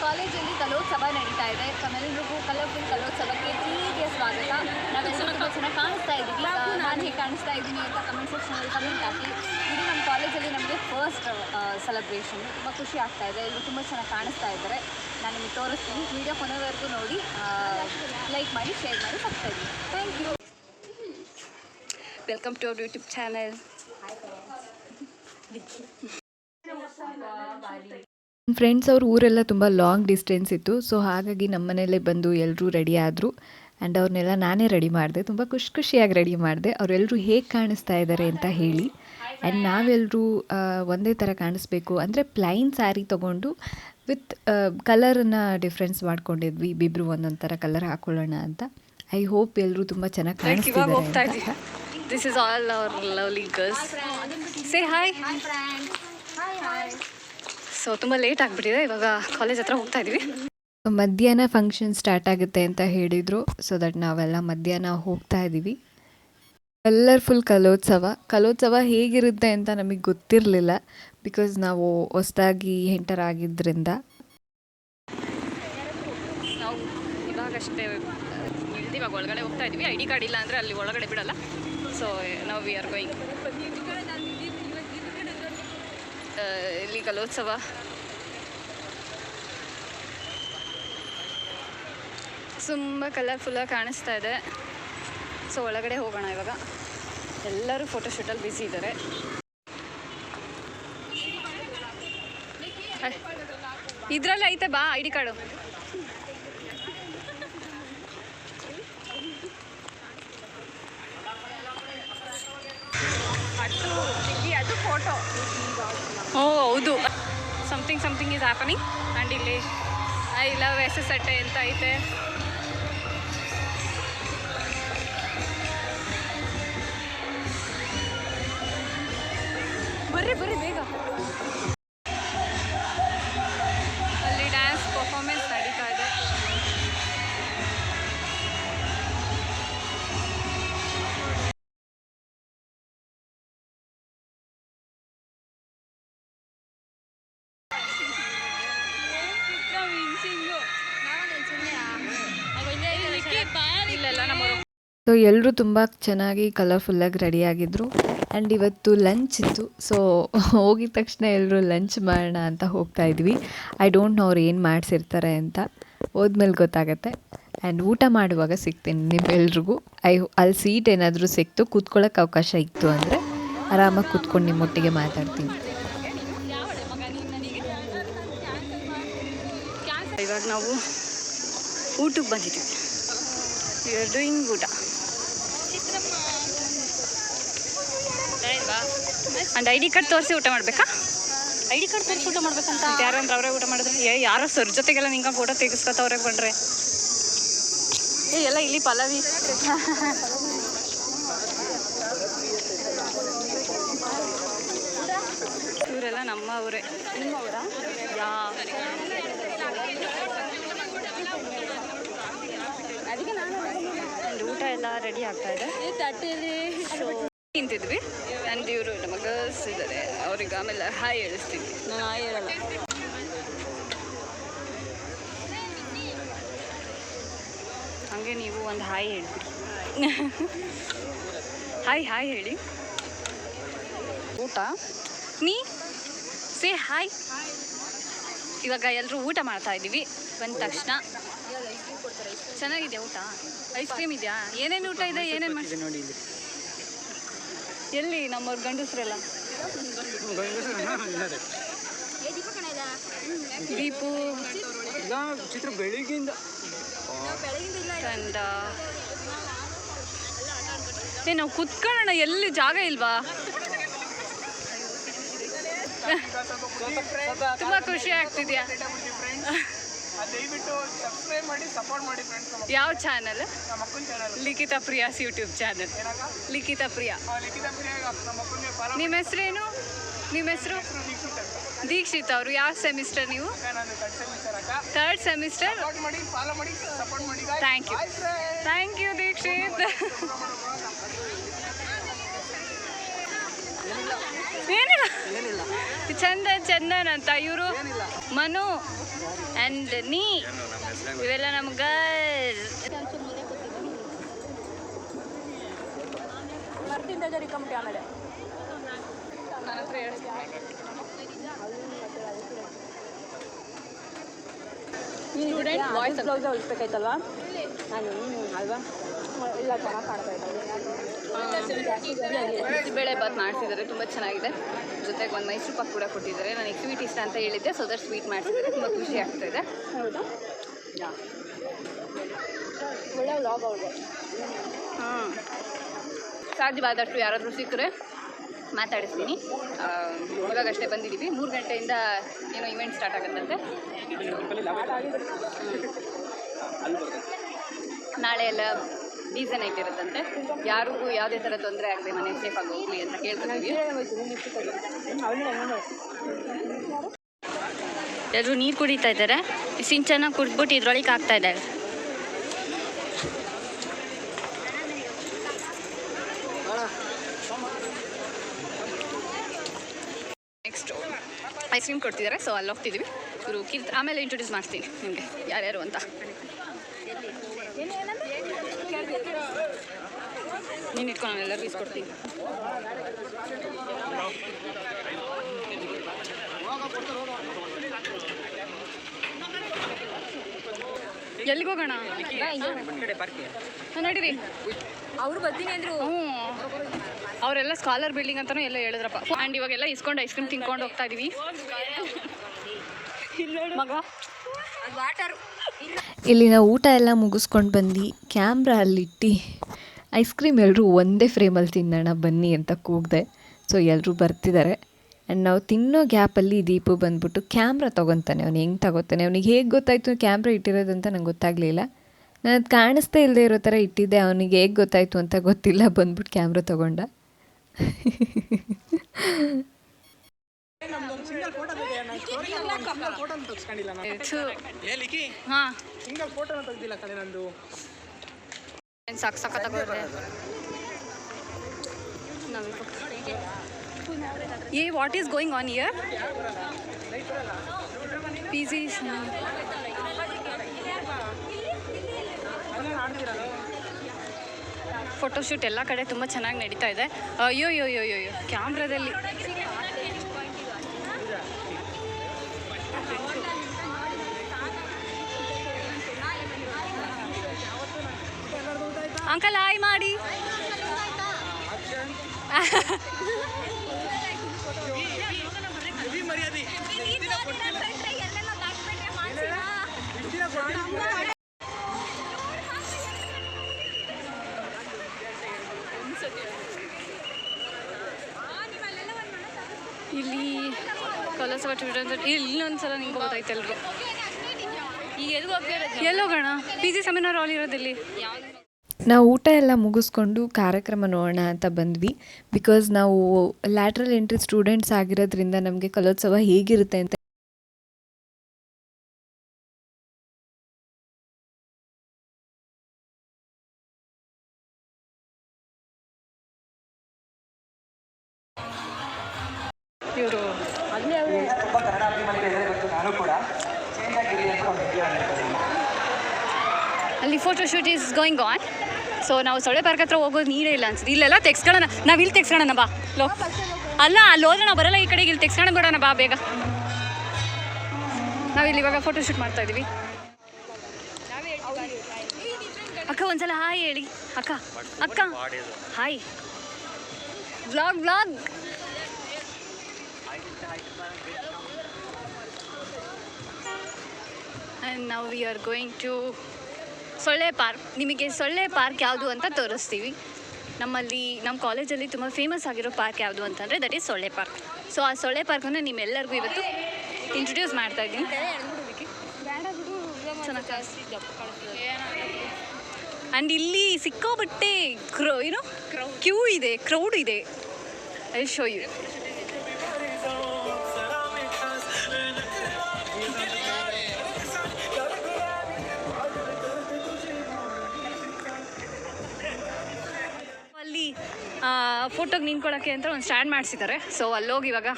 ಕಾಲೇಜಲ್ಲಿ ಕಲೋತ್ಸವ ನಡೀತಾ ಇದೆ. ತಮ್ಮೆಲ್ಲರಿಗೂ ಕಲರ್ಫುಲ್ ಕಲೋತ್ಸವಕ್ಕೆ ಪ್ರೀತಿಯ ಸ್ವಾಗತ. ನಾವೆಲ್ಲರೂ ತುಂಬ ಚೆನ್ನಾಗಿ ಕಾಣಿಸ್ತಾ ಇದ್ದೀವಿ. ನಾನು ಹೇಗೆ ಕಾಣಿಸ್ತಾ ಇದ್ದೀನಿ ಅಂತ ಕಮೆಂಟ್ ಸೆಕ್ಷನಲ್ಲಿ ಕಮೆಂಟ್ ಹಾಕಿ. ಇದು ನಮ್ಮ ಕಾಲೇಜಲ್ಲಿ ನಮಗೆ ಫಸ್ಟ್ ಸೆಲೆಬ್ರೇಷನ್. ತುಂಬ ಖುಷಿ ಆಗ್ತಾ ಇದೆ. ಎಲ್ಲರೂ ತುಂಬ ಚೆನ್ನಾಗಿ ಕಾಣಿಸ್ತಾ ಇದ್ದಾರೆ. ನಾನು ನಿಮಗೆ ತೋರಿಸ್ತೀನಿ. ವಿಡಿಯೋ ಕೊನೆವರೆಗೂ ನೋಡಿ, ಲೈಕ್ ಮಾಡಿ, ಶೇರ್ ಮಾಡಿ, ಸಬ್ಸ್ಕ್ರೈಬ್ ಮಾಡಿ. Thank you. Welcome to our YouTube channel. Friends ಅವ್ರ ಊರೆಲ್ಲ ತುಂಬ ಲಾಂಗ್ ಡಿಸ್ಟೆನ್ಸ್ ಇತ್ತು. ಸೊ ಹಾಗಾಗಿ ನಮ್ಮ ಮನೆಯಲ್ಲೇ ಬಂದು ಎಲ್ಲರೂ ರೆಡಿ ಆದರು. ಆ್ಯಂಡ್ ಅವ್ರನ್ನೆಲ್ಲ ನಾನೇ ರೆಡಿ ಮಾಡಿದೆ. ತುಂಬ ಖುಷಿಯಾಗಿ ರೆಡಿ ಮಾಡಿದೆ. ಅವರೆಲ್ಲರೂ ಹೇಗೆ ಕಾಣಿಸ್ತಾ ಇದ್ದಾರೆ ಅಂತ ಹೇಳಿ. ಆ್ಯಂಡ್ ನಾವೆಲ್ಲರೂ ಒಂದೇ ಥರ ಕಾಣಿಸ್ಬೇಕು ಅಂದರೆ ಪ್ಲೈನ್ ಸ್ಯಾರಿ ತೊಗೊಂಡು ವಿತ್ ಕಲರನ್ನು ಡಿಫ್ರೆನ್ಸ್ ಮಾಡ್ಕೊಂಡಿದ್ವಿ. ಇಬ್ಬಿಬ್ರು ಒಂದೊಂದು ಥರ ಕಲರ್ ಹಾಕೊಳ್ಳೋಣ ಅಂತ. ಐ ಹೋಪ್ ಎಲ್ಲರೂ ತುಂಬ ಚೆನ್ನಾಗಿ ಕಾಣಿಸ್ತಿದ್ದಾರೆ. This is all our lovely girls. Say hi. So ತುಂಬ ಲೇಟ್ ಆಗಿಬಿಟ್ಟಿದೆ. ಇವಾಗ ಕಾಲೇಜ್ ಹತ್ರ ಹೋಗ್ತಾ ಇದ್ದೀವಿ. ಮಧ್ಯಾಹ್ನ ಫಂಕ್ಷನ್ ಸ್ಟಾರ್ಟ್ ಆಗುತ್ತೆ ಅಂತ ಹೇಳಿದರು. ಸೊ ದಟ್ ನಾವೆಲ್ಲ ಮಧ್ಯಾಹ್ನ ಹೋಗ್ತಾ ಇದ್ದೀವಿ. ಕಲರ್ಫುಲ್ ಕಲೋತ್ಸವ ಹೇಗಿರುತ್ತೆ ಅಂತ ನಮಗೆ ಗೊತ್ತಿರಲಿಲ್ಲ. ಬಿಕಾಸ್ ನಾವು ಹೊಸದಾಗಿ ಎಂಟರ್ ಆಗಿದ್ದರಿಂದ. ನಾವು ಇವಾಗಷ್ಟೇ ಇವಾಗ ಒಳಗಡೆ ಹೋಗ್ತಾ ಇದ್ದೀವಿ. ಐ ಡಿ ಕಾರ್ಡ್ ಇಲ್ಲ ಅಂದರೆ ಅಲ್ಲಿ ಒಳಗಡೆ ಬಿಡಲ್ಲ. ಸೊ ನಾವು ವಿ ಆರ್ ಗೋಯಿಂಗ್. ಇಲ್ಲಿ ಕಲೋತ್ಸವ ತುಂಬ ಕಲರ್ಫುಲ್ಲಾಗಿ ಕಾಣಿಸ್ತಾ ಇದೆ. ಸೊ ಒಳಗಡೆ ಹೋಗೋಣ ಇವಾಗ. ಎಲ್ಲರೂ ಫೋಟೋಶೂಟಲ್ಲಿ ಬ್ಯುಸಿ ಇದ್ದಾರೆ. ಇದರಲ್ಲಿ ಐತೆ ಬಾ ಐ ಡಿ ಕಾರ್ಡು. ಅದು ಫೋಟೋ. ಓ ಹೌದು, ಸಮಥಿಂಗ್ ಈಸ್ ಹ್ಯಾಪನಿಂಗ್. ಆ್ಯಂಡ್ ಇಲ್ಲಿ ಐ ಲವ್ SST ಅಂತ ಐತೆ. ಬರ್ರಿ ಬೇಗ. ಅಲ್ಲಿ ಡ್ಯಾನ್ಸ್ ಪರ್ಫಾರ್ಮೆನ್ಸ್ ನಡೀತಾ ಇದೆ. ಸೊ ಎಲ್ಲರೂ ತುಂಬ ಚೆನ್ನಾಗಿ ಕಲರ್ಫುಲ್ಲಾಗಿ ರೆಡಿಯಾಗಿದ್ದರು. ಆ್ಯಂಡ್ ಇವತ್ತು ಲಂಚ್ ಇತ್ತು. ಸೊ ಹೋಗಿದ ತಕ್ಷಣ ಎಲ್ಲರೂ ಲಂಚ್ ಮಾಡೋಣ ಅಂತ ಹೋಗ್ತಾ ಇದ್ವಿ. ಐ ಡೋಂಟ್ ನೋ ಅವ್ರು ಏನು ಮಾಡಿಸಿರ್ತಾರೆ ಅಂತ. ಹೋದ್ಮೇಲೆ ಗೊತ್ತಾಗತ್ತೆ. ಆ್ಯಂಡ್ ಊಟ ಮಾಡುವಾಗ ಸಿಗ್ತೀನಿ ನಿಮ್ಮೆಲ್ರಿಗೂ. ಅಲ್ಲಿ ಸೀಟ್ ಏನಾದರೂ ಸಿಕ್ತು, ಕೂತ್ಕೊಳ್ಳೋಕೆ ಅವಕಾಶ ಇತ್ತು ಅಂದರೆ ಆರಾಮಾಗಿ ಕೂತ್ಕೊಂಡು ನಿಮ್ಮೊಟ್ಟಿಗೆ ಮಾತಾಡ್ತೀನಿ. ಇವಾಗ ನಾವು ಊಟಕ್ಕೆ ಬಂದಿದ್ದೀವಿ. ವಿ ಆರ್ ಡೂಯಿಂಗ್ ಊಟ. ಆ್ಯಂಡ್ ಐ ಡಿ ಕಾರ್ಡ್ ತೋರಿಸಿ ಊಟ ಮಾಡಬೇಕಾ? ಐ ಡಿ ಕಾರ್ಡ್ ತೋರಿಸಿ ಊಟ ಮಾಡ್ಬೇಕಂತ ಯಾರಂದ್ರೆ ಅವರೇ ಊಟ ಮಾಡಿದ್ರೆ ಯಾರೋ ಸರ್ ಜೊತೆಗೆಲ್ಲ ನಿಂಗೆ ಫೋಟೋ ತೆಗಿಸ್ಕೊತವ್ರೆ ಬಂದರೆ. ಎಲ್ಲ ಇಲ್ಲಿ ಪಲ್ಲವಿ. ಇವರೆಲ್ಲ ನಮ್ಮವರೇ. ನಿಮ್ಮವರ ಯಾ ಊಟ ಎಲ್ಲ ರೆಡಿ ಆಗ್ತಾ ಇದೆ. ತಟ್ಟೆಯಲ್ಲಿ ತಿಂತಿದ್ವಿ. ಆ್ಯಂಡ್ ಇವರು ನಮ್ಮ ಗರ್ಲ್ಸ್ ಇದ್ದಾರೆ. ಅವ್ರಿಗೆ ಆಮೇಲೆ ಹಾಯ್ ಹೇಳಿಸ್ತೀವಿ. ನಾನು ಹಾಯ್ ಹೇಳಲ್ಲ. ಹಾಗೆ ನೀವು ಒಂದು ಹಾಯ್ ಹೇಳ್ಬಿಡಿ. ಹಾಯ್ ಹೇಳಿ. ಊಟ ನೀ ಸೇ ಹಾಯ್. ಇವಾಗ ಎಲ್ಲರೂ ಊಟ ಮಾಡ್ತಾ ಇದ್ದೀವಿ. ಬಂದ ತಕ್ಷಣ ಚೆನ್ನಾಗಿದೆಯಾ ಊಟ? ಐಸ್ ಕ್ರೀಮ್ ಇದೆಯಾ? ಏನೇನು ಊಟ ಇದೆ? ಏನೇನು ಮಾಡಿ ನೋಡಿ. ಎಲ್ಲಿ ನಮ್ಮವ್ರ ಗಂಡಸ್ರೆಲ್ಲ? ದೀಪು ಚಿತ್ರ ಬೆಳಿಗ್ಗೆಯಿಂದ ನಾವು ಕುತ್ಕೊಳ್ಳೋಣ. ಎಲ್ಲಿ ಜಾಗ ಇಲ್ವಾ? ತುಂಬ ಖುಷಿ ಆಗ್ತಿದ್ಯಾ? ಯಾವ channel? Likhita Priya's YouTube channel. Likhita Priya. ನಿಮ್ಮ ಹೆಸರೇನು? ನಿಮ್ಮ ಹೆಸರು? ದೀಕ್ಷಿತ್ ಅವರು ಯಾವ ಸೆಮಿಸ್ಟರ್ ನೀವು? Third semester. Thank you Dikshit. ಏನಿಲ್ಲ, ಚಂದನ್ ಅಂತ ಇವರು, ಮನು ಆ್ಯಂಡ್ ನೀ, ಇವೆಲ್ಲ ನಮ್ಗೆ ಆಮೇಲೆ ನನ್ನ ಹತ್ರ ಸ್ಟೂಡೆಂಟ್ ವಾಯ್ಸ್ ಬ್ಲೌಸ್ ಹೊಲಿಸ್ಬೇಕಾಯ್ತಲ್ವಾ ನಾನು ಅಲ್ವಾ? ಇಲ್ಲ ಚೆನ್ನಾಗಿ ಕಾಣ್ತಾ ಇದ್ದಾರೆ. ಬೇಳೆ ಬಾತ್ ಮಾಡಿಸಿದ್ದಾರೆ, ತುಂಬ ಚೆನ್ನಾಗಿದೆ. ಜೊತೆಗೆ ಒಂದು ಮೈಸೂರು ಪಾಕ್ ಕೂಡ ಕೊಟ್ಟಿದ್ದಾರೆ. ನನಗೆ ಸ್ವೀಟ್ ಇಷ್ಟ ಅಂತ ಹೇಳಿದ್ದೆ, ಸೊ ದಟ್ ಸ್ವೀಟ್ ಮಾಡಿಸಿದ್ದಾರೆ. ತುಂಬ ಖುಷಿ ಆಗ್ತಾಯಿದೆ. ಹೌದಾ? ಒಳ್ಳೆ ಲಾಗ್ ಅವ್ರಿಗೆ. ಸಾಧ್ಯವಾದಷ್ಟು ಯಾರಾದರೂ ಸಿಕ್ಕರೆ ಮಾತಾಡಿಸ್ತೀನಿ. ಇವಾಗಷ್ಟೇ ಬಂದಿದ್ದೀವಿ, 3 ಗಂಟೆಯಿಂದ ಏನೋ ಇವೆಂಟ್ ಸ್ಟಾರ್ಟ್ ಆಗುತ್ತಂತೆ. ನಾಳೆ ಎಲ್ಲ ಡಿಜೆ ನೈಟ್ ಇರುತ್ತಂತೆ. ಯಾರಿಗೂ ಯಾವುದೇ ಥರ ತೊಂದರೆ ಆಗದೆ ಮನೆ ಸೇಫಾಗಿ ಹೋಗಲಿ ಅಂತ ಕೇಳ್ತಿದ್ದೀವಿ. ಎಲ್ಲರೂ ನೀರು ಕುಡಿತಾ ಇದ್ದಾರೆ. ಸಿಂಚನ ಕುಡಿದ್ಬಿಟ್ಟು ಇದ್ರೊಳಗೆ ಹಾಕ್ತಾ ಇದ್ದಾರೆ. ನೆಕ್ಸ್ಟ್ ಐಸ್ ಕ್ರೀಮ್ ಕೊಡ್ತಿದ್ದಾರೆ, ಸೊ ಅಲ್ಲಿ ಹೋಗ್ತಿದ್ದೀವಿ. ಇವರು ಆಮೇಲೆ ಇಂಟ್ರೊಡ್ಯೂಸ್ ಮಾಡ್ತೀನಿ ನಿಮಗೆ ಯಾರ್ಯಾರು ಅಂತ. ನೀನು ಇಟ್ಕೊಂಡು ನಾನು ಎಲ್ಲರಿಗೂ ಇಸ್ಕೊಡ್ತೀನಿ. ಎಲ್ಲಿಗೆ ಹೋಗೋಣ? ನಡೀರಿ. ಅವ್ರು ಬರ್ತೀನಿ ಅಂದರು. ಅವರೆಲ್ಲ ಸ್ಕಾಲರ್ ಬಿಲ್ಡಿಂಗ್ ಅಂತಲೂ ಎಲ್ಲ ಹೇಳಿದ್ರಪ್ಪ. ಆ್ಯಂಡ್ ಇವಾಗೆಲ್ಲ ಇಸ್ಕೊಂಡು ಐಸ್ ಕ್ರೀಮ್ ತಿನ್ಕೊಂಡು ಹೋಗ್ತಾ ಇದೀವಿ. ಮಗ ಇಲ್ಲಿ ನಾವು ಊಟ ಎಲ್ಲ ಮುಗಿಸ್ಕೊಂಡು ಬಂದು ಕ್ಯಾಮ್ರಾ ಅಲ್ಲಿಟ್ಟು ಐಸ್ ಕ್ರೀಮ್ ಎಲ್ಲರೂ ಒಂದೇ ಫ್ರೇಮಲ್ಲಿ ತಿನ್ನೋಣ ಬನ್ನಿ ಅಂತ ಕೂಗಿದೆ. ಸೊ ಎಲ್ಲರೂ ಬರ್ತಿದ್ದಾರೆ. ಆ್ಯಂಡ್ ನಾವು ತಿನ್ನೋ ಗ್ಯಾಪಲ್ಲಿ ದೀಪು ಬಂದ್ಬಿಟ್ಟು ಕ್ಯಾಮ್ರಾ ತೊಗೊತಾನೆ. ಅವ್ನು ಹೆಂಗೆ ತಗೋತಾನೆ, ಅವ್ನಿಗೆ ಹೇಗೆ ಗೊತ್ತಾಯಿತು ಕ್ಯಾಮ್ರಾ ಇಟ್ಟಿರೋದಂತ ನಂಗೆ ಗೊತ್ತಾಗಲಿಲ್ಲ. ನಾನು ಅದು ಕಾಣಿಸ್ತಾ ಇಲ್ಲದೆ ಇರೋ ಥರ ಇಟ್ಟಿದ್ದೆ. ಅವನಿಗೆ ಹೇಗೆ ಗೊತ್ತಾಯಿತು ಅಂತ ಗೊತ್ತಿಲ್ಲ, ಬಂದ್ಬಿಟ್ಟು ಕ್ಯಾಮ್ರಾ ತೊಗೊಂಡ. ये what is going on here? PG photoshoot ಎಲ್ಲ ಕಡೆ ತುಂಬ ಚೆನ್ನಾಗಿ ನಡೀತಾ ಇದೆ. ಅಯ್ಯೋ ಕ್ಯಾಮ್ರಾದಲ್ಲಿ ಅಂಕಲ್ ಹಾಯ್ ಮಾಡಿ. ಇಲ್ಲಿ ಕಲಸವ ಇಲ್ಲೊಂದ್ಸಲ ನಿಂಗೆ ಗೊತ್ತಾಯ್ತು ಎಲ್ರು. ಎಲ್ಲೋಗೋಣ? PG ಸೆಮಿನಾರ್ ಹಾಲ್ ಇರೋದಿಲ್ಲಿ. ನಾವು ಊಟ ಎಲ್ಲ ಮುಗಿಸ್ಕೊಂಡು ಕಾರ್ಯಕ್ರಮ ನೋಡೋಣ ಅಂತ ಬಂದ್ವಿ. ಬಿಕಾಸ್ ನಾವು ಲ್ಯಾಟ್ರಲ್ ಎಂಟ್ರಿ ಸ್ಟೂಡೆಂಟ್ಸ್ ಆಗಿರೋದ್ರಿಂದ ನಮಗೆ ಕಲೋತ್ಸವ ಹೇಗಿರುತ್ತೆ ಅಂತ ಇವರು ಅಲ್ಲಿ photoshoot is going on. So ನಾವು ಸೊಳ್ಳೆ ಪಾರ್ಕ್ ಹತ್ರ ಹೋಗೋದು ನೀರೇ ಇಲ್ಲ ಅನ್ಸುತ್ತೆ. ಇಲ್ಲೆಲ್ಲ ತೆಗ್ಸ್ಕೊಳ್ಳೋಣ, ನಾವು ಇಲ್ಲಿ ತೆಗ್ಸ್ಕೊಳ್ಳೋಣ ಬಾ. ಅಲ್ಲ ಅಲ್ಲಿ ಹೋದ್ರೆ ನಾವು ಬರಲ್ಲ, ಈ ಕಡೆಗೆ ಇಲ್ಲಿ ತೆಗ್ಸ್ಕೊಂಡು ಬಿಡೋಣ ಬಾ ಬೇಗ. ನಾವಿಲ್ಲಿ ಇವಾಗ ಫೋಟೋಶೂಟ್ ಮಾಡ್ತಾ ಇದ್ದೀವಿ. ಅಕ್ಕ ಒಂದ್ಸಲ ಹಾಯ್ ಹೇಳಿ. ಅಕ್ಕ ಹಾಯ್. ವ್ಲಾಗ್ ಆ್ಯಂಡ್ ನಾವು ವಿ ಆರ್ ಗೋಯಿಂಗ್ ಟು ಸೊಳ್ಳೆ ಪಾರ್ಕ್. ನಿಮಗೆ ಸೊಳ್ಳೆ ಪಾರ್ಕ್ ಯಾವುದು ಅಂತ ತೋರಿಸ್ತೀವಿ. ನಮ್ಮ ಕಾಲೇಜಲ್ಲಿ ತುಂಬ ಫೇಮಸ್ ಆಗಿರೋ ಪಾರ್ಕ್ ಯಾವುದು ಅಂತಂದರೆ ದಟ್ ಈಸ್ ಸೊಳ್ಳೆ ಪಾರ್ಕ್. ಸೊ ಆ ಸೊಳ್ಳೆ ಪಾರ್ಕನ್ನು ನಿಮ್ಮೆಲ್ಲರಿಗೂ ಇವತ್ತು ಇಂಟ್ರೊಡ್ಯೂಸ್ ಮಾಡ್ತಾ ಇದ್ದೀನಿ. ಆ್ಯಂಡ್ ಇಲ್ಲಿ ಸಿಕ್ಕಾಬಟ್ಟೆ ಕ್ರೌಡ್ ಇದೆ. I show you. ಫೋಟೋಗೆ ನಿಂತ್ಕೊಳ್ಳೋಕ್ಕೆ ಅಂತ ಒಂದು ಸ್ಟ್ಯಾಂಡ್ ಮಾಡಿಸಿದ್ದಾರೆ. ಸೊ ಅಲ್ಲೋಗಿ ಇವಾಗ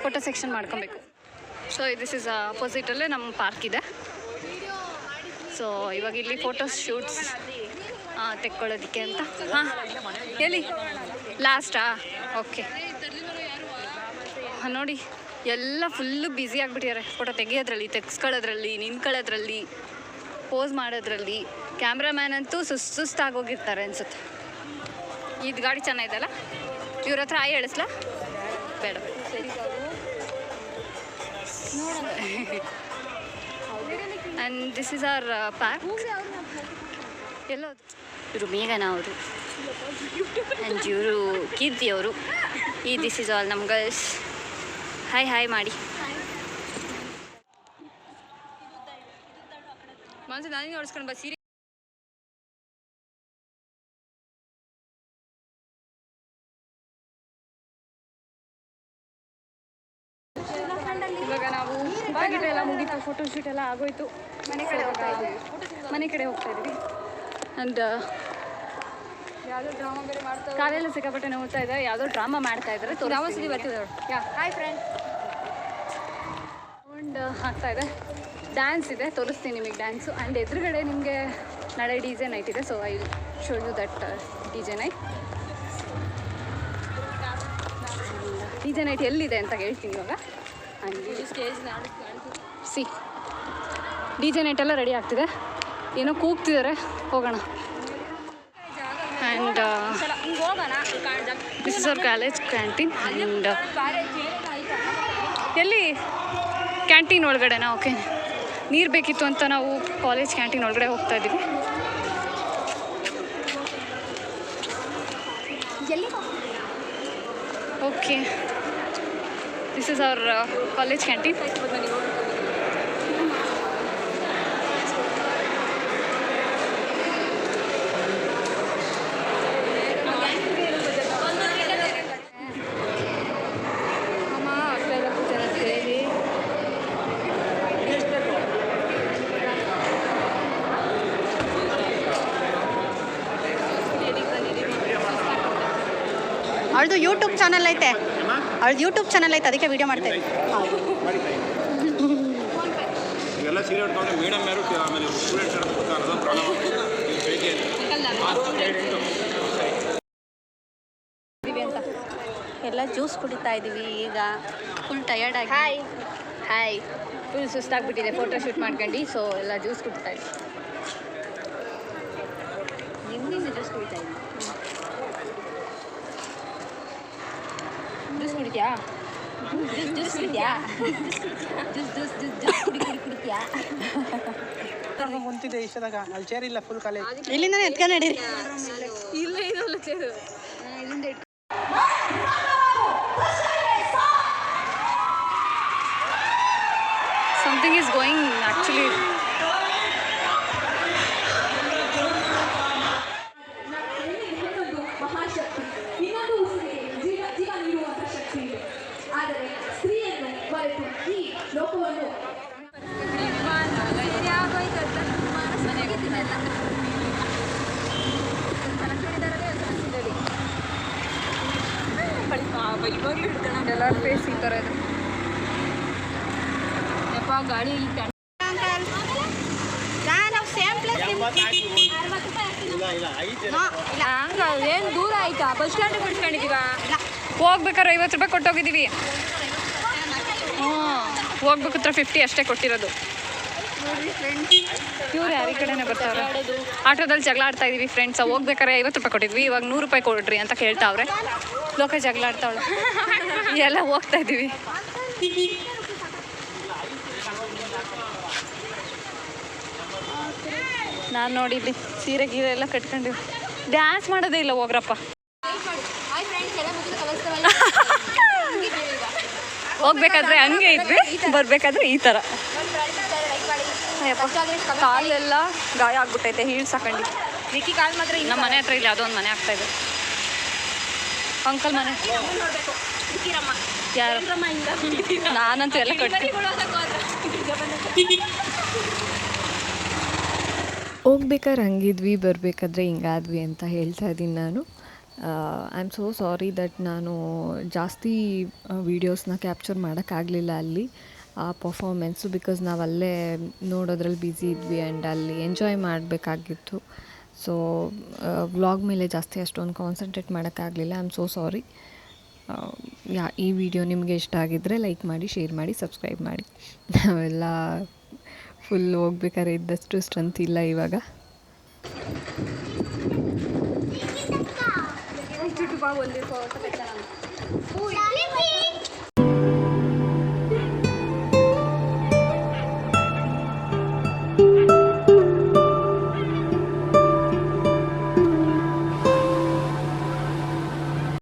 ಫೋಟೋ ಸೆಕ್ಷನ್ ಮಾಡ್ಕೊಬೇಕು. ಸೊ ದಿಸ್ ಇಸ್ ಅಪೋಸಿಟಲ್ಲೇ ನಮ್ಮ ಪಾರ್ಕ್ ಇದೆ. ಸೊ ಇವಾಗ ಇಲ್ಲಿ ಫೋಟೋ ಶೂಟ್ಸ್ ತೆಕ್ಕೊಳ್ಳೋದಕ್ಕೆ ಅಂತ. ಹಾಂ, ಎಲ್ಲಿ ಲಾಸ್ಟಾ? ಓಕೆ, ನೋಡಿ ಎಲ್ಲ ಫುಲ್ಲು ಬ್ಯುಸಿ ಆಗಿಬಿಟ್ಟಿದ್ದಾರೆ ಫೋಟೋ ತೆಗಿಯೋದ್ರಲ್ಲಿ, ತೆಗ್ಸ್ಕೊಳ್ಳೋದ್ರಲ್ಲಿ, ನಿಂತ್ಕೊಳ್ಳೋದ್ರಲ್ಲಿ, ಪೋಸ್ ಮಾಡೋದ್ರಲ್ಲಿ. ಕ್ಯಾಮ್ರಾಮ್ಯಾನ್ ಅಂತೂ ಸುಸ್ತಾಗೋಗಿರ್ತಾರೆ ಅನ್ಸುತ್ತೆ. ಇದು ಗಾಡಿ ಚೆನ್ನಾಗಿದೆಯಲ್ಲ, ಇವ್ರ ಹತ್ರ ಆಯ್ ಹೇಳಿಸ್ಲಾ? ಬೇಡ. And this is our park. ಎಲ್ಲೋ ಇವರು ಮೇಘನಾ ಅವರು ಆ್ಯಂಡ್ ಇವರು ಕೀರ್ತಿ ಅವರು. ದಿಸ್ ಇಸ್ ಆಲ್ ನಮ್ಮ ಗರ್ಲ್ಸ್. ಹಾಯ್ ಮಾಡಿ ಮನಸ್ಸು ನಾನೇ ನೋಡಿಸ್ಕೊಂಡು ಬಾ. ಸೀರೆ ಇವಾಗ ನಾವು ಊಟ ಎಲ್ಲ ಮುಗೀತು, ಫೋಟೋ ಶೂಟ್ ಎಲ್ಲ ಆಗೋಯ್ತು. ಮನೆ ಕಡೆ ಹೋಗ್ತಾ ಇದ್ವಿ. ಆ್ಯಂಡ್ ಯಾವುದೋ ಡ್ರಾಮಾ ಬೇರೆ ಮಾಡ್ತಾರೆ. ಕಾಲೆಲ್ಲ ಸಿಕ್ಕಾಪಟ್ಟೆ ನೋಡ್ತಾ ಇದ್ದಾರೆ. ಯಾವುದೋ ಡ್ರಾಮಾ ಮಾಡ್ತಾ ಇದ್ದಾರೆ. ಯಾವ ಸರಿ ಬರ್ತಿದ್ದಾರೆ. Hi friend. ಸೌಂಡ್ ಆಗ್ತಾ ಇದೆ, ಡ್ಯಾನ್ಸ್ ಇದೆ, ತೋರಿಸ್ತೀನಿ ನಿಮಗೆ ಡ್ಯಾನ್ಸು. ಆ್ಯಂಡ್ ಎದುರುಗಡೆ ನಿಮಗೆ ನಾಳೆ DJ ನೈಟ್ ಇದೆ. So I show you that DJ night. DJ night ಎಲ್ಲಿದೆ ಅಂತ ಹೇಳ್ತೀನಿ ಇವಾಗ. ಸಿ DJ ನೈಟ್ ಎಲ್ಲ ರೆಡಿ ಆಗ್ತಿದೆ. ಏನೋ ಕೂಗ್ತಿದ್ದಾರೆ, ಹೋಗೋಣ. And this is our college canteen. And ಎಲ್ಲಿ ಕ್ಯಾಂಟೀನ್ ಒಳಗಡೆನಾ? ಓಕೆ, ನೀರು ಬೇಕಿತ್ತು ಅಂತ ನಾವು ಕಾಲೇಜ್ ಕ್ಯಾಂಟೀನ್ ಒಳಗಡೆ ಹೋಗ್ತಾ ಇದ್ದೀವಿ. Okay, this is our college canteen. ಅವಳದು ಯೂಟ್ಯೂಬ್ ಚಾನಲ್ ಐತೆ, ಅದಕ್ಕೆ ವಿಡಿಯೋ ಮಾಡ್ತೇವೆ. ಇವೆಲ್ಲ ಸೀರೆ ಉಟ್ಕೊಂಡ್ರೆ ಮೇಡಮ್ ಯಾರು ಆಮೇಲೆ ಸ್ಟೂಡೆಂಟ್ಸ್ ಎಲ್ಲ ಜ್ಯೂಸ್ ಕುಡಿತಾ ಇದ್ದೀವಿ ಈಗ. ಫುಲ್ ಟಯರ್ಡ್ ಆಗಿ. ಹಾಯ್ ಫುಲ್ ಸುಸ್ತಾಗ್ಬಿಟ್ಟಿದೆ ಫೋಟೋ ಶೂಟ್ ಮಾಡ್ಕೊಂಡು. ಸೊ ಎಲ್ಲ ಜ್ಯೂಸ್ ಕುಡಿತಾ ಇದ್ವಿ. ನಿಮ್ಮಿಂದ ಜ್ಯೂಸ್ ಕುಡಿತಾ ಇದ್ವಿ. ಜ್ಯೂಸ್ ಕುಡಿದ್ಯಾ? ಜ್ಯೂಸ್ ಕುಡಿದ್ಯಾ? ಜ್ಯೂಸ್ ಕುಡಿದ್ಯಾ? ಕುಂತಿದ್ದೆ ಇಷ್ಟದಾಗ. ಅಲ್ಲಿ ಚೇರ್ ಇಲ್ಲ, ಫುಲ್ ಕಾಲೇಜ್. ಇಲ್ಲಿಂದನೇ ಎತ್ಕೊಂಡು ನಡೀರಿ. ಇಲ್ಲ ಇದಲ್ಲ ಚೇರು. ಇಲ್ಲಿಂದ something is going actually. ಎಲ್ಲರ ಫೇಸ್ ಈ ಥರ ಇದೆ. ಯಪ್ಪ ಗಾಡಿ ಏನು ದೂರ ಆಯ್ತಾ? ಬಸ್ ಸ್ಟ್ಯಾಂಡ್ ಬಿಡ್ಸ್ಕೊಂಡಿದ್ದೀವ. ಹೋಗ್ಬೇಕಾದ್ರೆ 50 ರೂಪಾಯಿ ಕೊಟ್ಟೋಗಿದ್ದೀವಿ. ಹೋಗ್ಬೇಕತ್ರ 50 ಅಷ್ಟೇ ಕೊಟ್ಟಿರೋದು. ಇವ್ರು ಯಾರ ಈ ಕಡೆನೇ ಬರ್ತಾರೆ. ಆಟೋದಲ್ಲಿ ಜಗಳ ಆಡ್ತಾ ಇದೀವಿ ಫ್ರೆಂಡ್ಸ್. ಹೋಗ್ಬೇಕಾರೆ 50 ರೂಪಾಯಿ ಕೊಟ್ಟಿದ್ವಿ, ಇವಾಗ 100 ರೂಪಾಯಿ ಕೊಡ್ರಿ ಅಂತ ಕೇಳ್ತಾವ್ರೆ. ಲೋಕ ಜಗಳ ಆಡ್ತಾವಳೆ. ಎಲ್ಲ ಹೋಗ್ತಾ ಇದ್ದೀವಿ. ನಾನು ನೋಡಿ ಇಲ್ಲಿ ಸೀರೆ ಗೀರೆ ಎಲ್ಲ ಕಟ್ಕೊಂಡಿವಿ. ಡ್ಯಾನ್ಸ್ ಮಾಡೋದೇ ಇಲ್ಲ, ಹೋಗ್ರಪ್ಪ. ಹೋಗ್ಬೇಕಾದ್ರೆ ಹಂಗೆ ಇದ್ವಿ, ಬರ್ಬೇಕಾದ್ರೆ ಈ ಥರ. ಕಾಲೆಲ್ಲ ಗಾಯ ಆಗ್ಬಿಟ್ಟೈತೆ, ಹೀಲ್ಸ್ ಹಾಕೊಂಡು. ನಮ್ಮ ಮನೆ ಹತ್ರ ಇಲ್ಲಿ ಯಾವುದೋ ಒಂದು ಮನೆ ಆಗ್ತಾ ಇದೆ. ಅಂಕಲ್ ಮನೆ ಯಾರು? ನಾನಂತೂ ಎಲ್ಲ ಕಟ್ತೀನಿ. ಹೋಗ್ಬೇಕಾದ್ರೆ ಹಂಗಿದ್ವಿ, ಬರಬೇಕಾದ್ರೆ ಹಿಂಗಾದ್ವಿ ಅಂತ ಹೇಳ್ತಾ ಇದ್ದೀನಿ ನಾನು. I am so sorry that ನಾನು ಜಾಸ್ತಿ ವೀಡಿಯೋಸ್ನ ಕ್ಯಾಪ್ಚರ್ ಮಾಡೋಕ್ಕಾಗಲಿಲ್ಲ ಅಲ್ಲಿ ಆ ಪರ್ಫಾರ್ಮೆನ್ಸು, ಬಿಕಾಸ್ ನಾವು ಅಲ್ಲೇ ನೋಡೋದ್ರಲ್ಲಿ ಬ್ಯುಸಿ ಇದ್ವಿ ಆ್ಯಂಡ್ ಅಲ್ಲಿ ಎಂಜಾಯ್ ಮಾಡಬೇಕಾಗಿತ್ತು. ಸೊ ವ್ಲಾಗ್ ಮೇಲೆ ಜಾಸ್ತಿ ಅಷ್ಟೊಂದು ಕಾನ್ಸಂಟ್ರೇಟ್ ಮಾಡೋಕ್ಕಾಗಲಿಲ್ಲ. I am so sorry. ಈ ವಿಡಿಯೋ ನಿಮಗೆ ಇಷ್ಟ ಆಗಿದ್ದರೆ ಲೈಕ್ ಮಾಡಿ, ಶೇರ್ ಮಾಡಿ, ಸಬ್ಸ್ಕ್ರೈಬ್ ಮಾಡಿ. ನಾವೆಲ್ಲ ಫುಲ್ ಹೋಗ್ಬೇಕಾದ್ರೆ ಇದ್ದಷ್ಟು ಸ್ಟ್ರೆಂತ್ ಇಲ್ಲ ಇವಾಗ. చుట్టుపక్కల